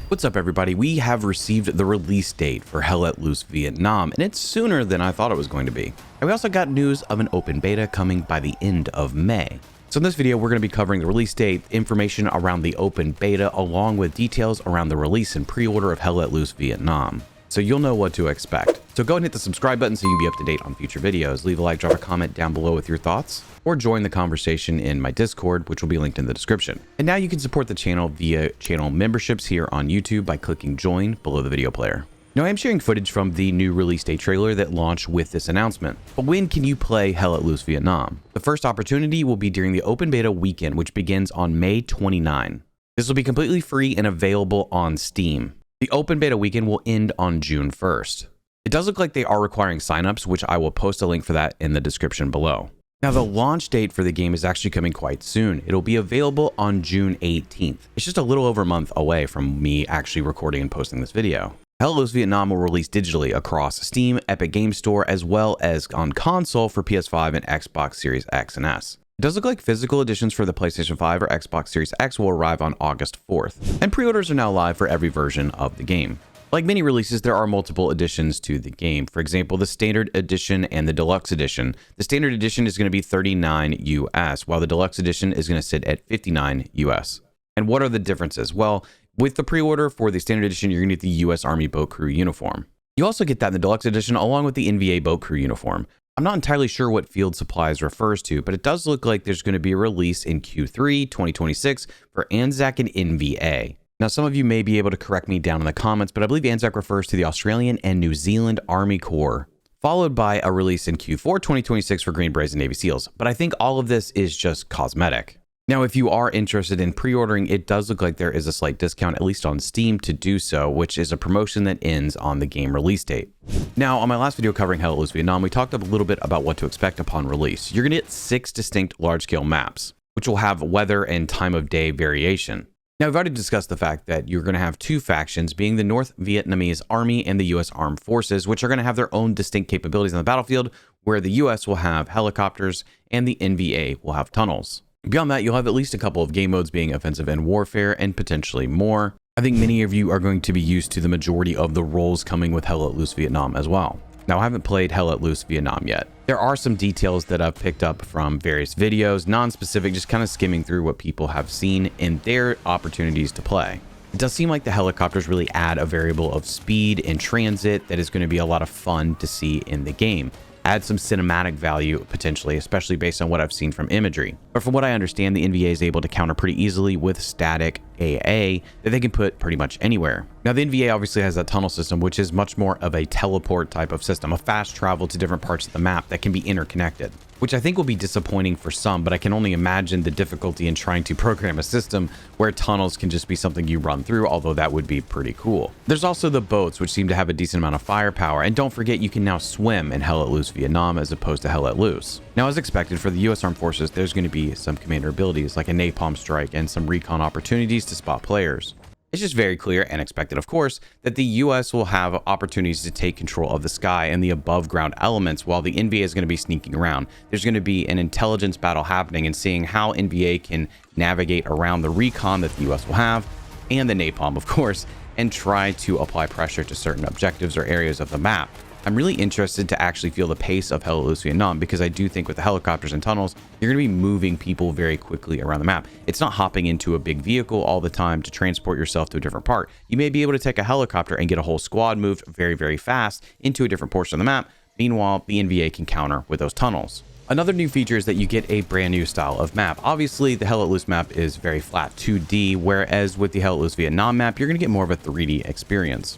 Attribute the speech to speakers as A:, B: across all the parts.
A: What's up, everybody? We have received the release date for Hell Let Loose Vietnam, and it's sooner than I thought it was going to be. And we also got news of an open beta coming by the end of May. So in this video, we're going to be covering the release date, information around the open beta, along with details around the release and pre-order of Hell Let Loose Vietnam. So you'll know what to expect. So go and hit the subscribe button so you can be up to date on future videos. Leave a like, drop a comment down below with your thoughts, or join the conversation in my Discord, which will be linked in the description. And now you can support the channel via channel memberships here on YouTube by clicking join below the video player. Now I am sharing footage from the new release date trailer that launched with this announcement. But when can you play Hell Let Loose Vietnam? The first opportunity will be during the open beta weekend, which begins on May 29. This will be completely free and available on Steam. The open beta weekend will end on June 1st. It does look like they are requiring signups, which I will post a link for that in the description below. Now, the launch date for the game is actually coming quite soon. It'll be available on June 18th. It's just a little over a month away from me actually recording and posting this video. Hell Let Loose Vietnam will release digitally across Steam, Epic Games Store, as well as on console for PS5 and Xbox Series X and S. It does look like physical editions for the PlayStation 5 or Xbox Series X will arrive on August 4th, and pre-orders are now live for every version of the game. Like many releases, there are multiple additions to the game. For example, the Standard Edition and the Deluxe Edition. The Standard Edition is going to be $39 US, while the Deluxe Edition is going to sit at $59 US. And what are the differences? Well, with the pre-order for the Standard Edition, you're going to get the US Army Boat Crew uniform. You also get that in the Deluxe Edition along with the NVA Boat Crew uniform. I'm not entirely sure what Field Supplies refers to, but it does look like there's going to be a release in Q3 2026 for ANZAC and NVA. Now, some of you may be able to correct me down in the comments, but I believe ANZAC refers to the Australian and New Zealand Army Corps, followed by a release in Q4 2026 for Green Berets and Navy SEALs. But I think all of this is just cosmetic. Now, if you are interested in pre-ordering, it does look like there is a slight discount, at least on Steam, to do so, which is a promotion that ends on the game release date. Now, on my last video covering Hell Let Loose Vietnam, we talked a little bit about what to expect upon release. You're going to get 6 distinct large-scale maps, which will have weather and time of day variation. Now, we've already discussed the fact that you're going to have 2 factions, being the North Vietnamese Army and the U.S. Armed Forces, which are going to have their own distinct capabilities on the battlefield, where the U.S. will have helicopters and the NVA will have tunnels. Beyond that, you'll have at least a couple of game modes being offensive and warfare, and potentially more. I think many of you are going to be used to the majority of the roles coming with Hell Let Loose Vietnam as well. Now, I haven't played Hell Let Loose Vietnam yet. There are some details that I've picked up from various videos, non-specific, just kind of skimming through what people have seen and their opportunities to play. It does seem like the helicopters really add a variable of speed and transit that is going to be a lot of fun to see in the game. Add some cinematic value potentially, especially based on what I've seen from imagery. But from what I understand, the NVA is able to counter pretty easily with static AA that they can put pretty much anywhere. Now, the NVA obviously has that tunnel system, which is much more of a teleport type of system, a fast travel to different parts of the map that can be interconnected, which I think will be disappointing for some, but I can only imagine the difficulty in trying to program a system where tunnels can just be something you run through, although that would be pretty cool. There's also the boats, which seem to have a decent amount of firepower, and don't forget you can now swim in Hell Let Loose Vietnam as opposed to Hell Let Loose. Now, as expected for the U.S. Armed Forces, there's going to be some commander abilities like a napalm strike and some recon opportunities to spot players. It's just very clear and expected, of course, that the U.S. will have opportunities to take control of the sky and the above ground elements while the NVA is going to be sneaking around. There's going to be an intelligence battle happening and seeing how NVA can navigate around the recon that the U.S. will have and the napalm, of course, and try to apply pressure to certain objectives or areas of the map. I'm really interested to actually feel the pace of Hell Let Loose Vietnam because I do think with the helicopters and tunnels, you're going to be moving people very quickly around the map. It's not hopping into a big vehicle all the time to transport yourself to a different part. You may be able to take a helicopter and get a whole squad moved very, very fast into a different portion of the map. Meanwhile, the NVA can counter with those tunnels. Another new feature is that you get a brand new style of map. Obviously, the Hell Let Loose map is very flat 2D, whereas with the Hell Let Loose Vietnam map, you're going to get more of a 3D experience.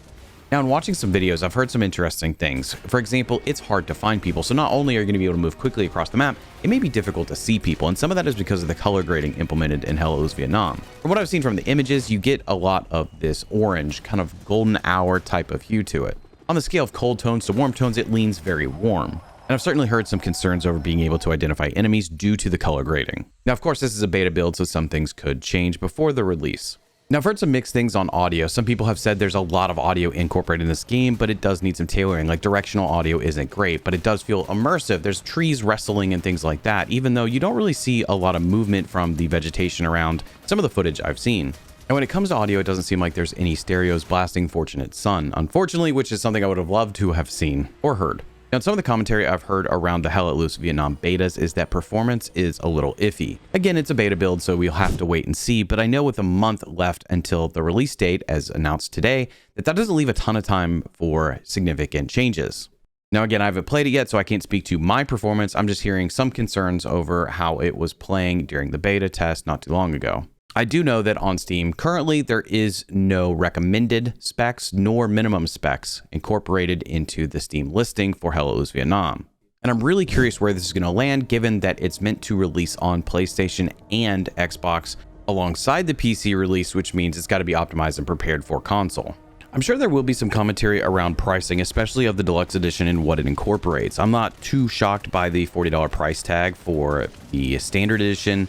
A: Now, in watching some videos, I've heard some interesting things. For example, it's hard to find people, so not only are you going to be able to move quickly across the map, it may be difficult to see people, and some of that is because of the color grading implemented in Hell Let Loose Vietnam. From what I've seen from the images, you get a lot of this orange, kind of golden hour type of hue to it. On the scale of cold tones to warm tones, it leans very warm. And I've certainly heard some concerns over being able to identify enemies due to the color grading. Now, of course, this is a beta build, so some things could change before the release. Now, I've heard some mixed things on audio. Some people have said there's a lot of audio incorporated in this game, but it does need some tailoring. Like, directional audio isn't great, but it does feel immersive. There's trees wrestling and things like that, even though you don't really see a lot of movement from the vegetation around some of the footage I've seen. And when it comes to audio, it doesn't seem like there's any stereos blasting Fortunate Son, unfortunately, which is something I would have loved to have seen or heard. Now, some of the commentary I've heard around the Hell Let Loose Vietnam betas is that performance is a little iffy. Again, it's a beta build, so we'll have to wait and see, but I know with a month left until the release date, as announced today, that doesn't leave a ton of time for significant changes. Now, again, I haven't played it yet, so I can't speak to my performance. I'm just hearing some concerns over how it was playing during the beta test not too long ago. I do know that on Steam, currently there is no recommended specs nor minimum specs incorporated into the Steam listing for Hell Let Loose Vietnam. And I'm really curious where this is going to land, given that it's meant to release on PlayStation and Xbox alongside the PC release, which means it's got to be optimized and prepared for console. I'm sure there will be some commentary around pricing, especially of the deluxe edition and what it incorporates. I'm not too shocked by the $40 price tag for the standard edition,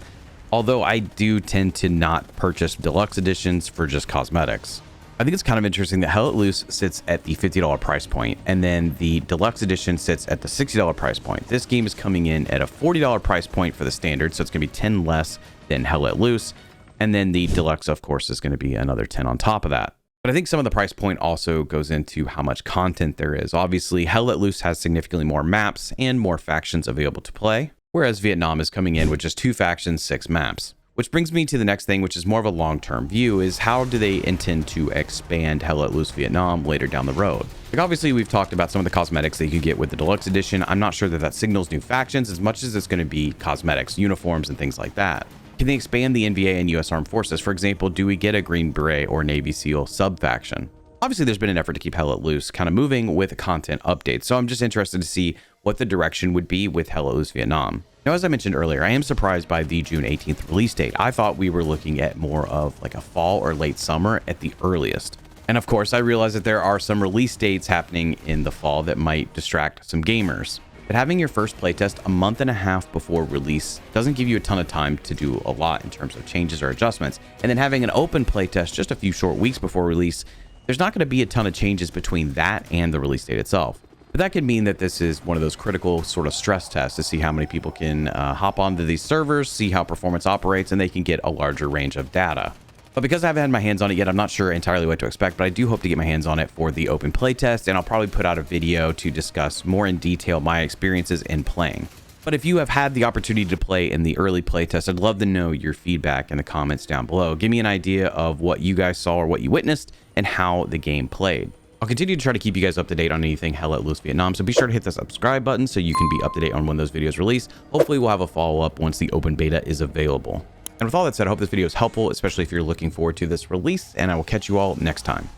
A: although I do tend to not purchase deluxe editions for just cosmetics. I think it's kind of interesting that Hell Let Loose sits at the $50 price point, and then the deluxe edition sits at the $60 price point. This game is coming in at a $40 price point for the standard, so it's going to be 10 less than Hell Let Loose, and then the deluxe, of course, is going to be another 10 on top of that. But I think some of the price point also goes into how much content there is. Obviously, Hell Let Loose has significantly more maps and more factions available to play, whereas Vietnam is coming in with just 2 factions, 6 maps. Which brings me to the next thing, which is more of a long-term view, is how do they intend to expand Hell Let Loose Vietnam later down the road? Like, obviously, we've talked about some of the cosmetics that you can get with the deluxe edition. I'm not sure that that signals new factions as much as it's going to be cosmetics, uniforms, and things like that. Can they expand the NVA and U.S. Armed Forces? For example, do we get a Green Beret or Navy SEAL sub-faction? Obviously, there's been an effort to keep Hell Let Loose kind of moving with content updates, so I'm just interested to see what the direction would be with Hell Let Loose Vietnam. Now, as I mentioned earlier, I am surprised by the June 18th release date. I thought we were looking at more of like a fall or late summer at the earliest. And of course, I realize that there are some release dates happening in the fall that might distract some gamers. But having your first playtest a month and a half before release doesn't give you a ton of time to do a lot in terms of changes or adjustments. And then having an open playtest just a few short weeks before release, there's not going to be a ton of changes between that and the release date itself. But that could mean that this is one of those critical sort of stress tests to see how many people can hop onto these servers, see how performance operates, and they can get a larger range of data. But because I haven't had my hands on it yet, I'm not sure entirely what to expect, but I do hope to get my hands on it for the open playtest, and I'll probably put out a video to discuss more in detail my experiences in playing. But if you have had the opportunity to play in the early playtest, I'd love to know your feedback in the comments down below. Give me an idea of what you guys saw or what you witnessed and how the game played. I'll continue to try to keep you guys up to date on anything Hell Let Loose Vietnam, so be sure to hit the subscribe button so you can be up to date on when those videos release. Hopefully we'll have a follow-up once the open beta is available. And with all that said, I hope this video is helpful, especially if you're looking forward to this release, and I will catch you all next time.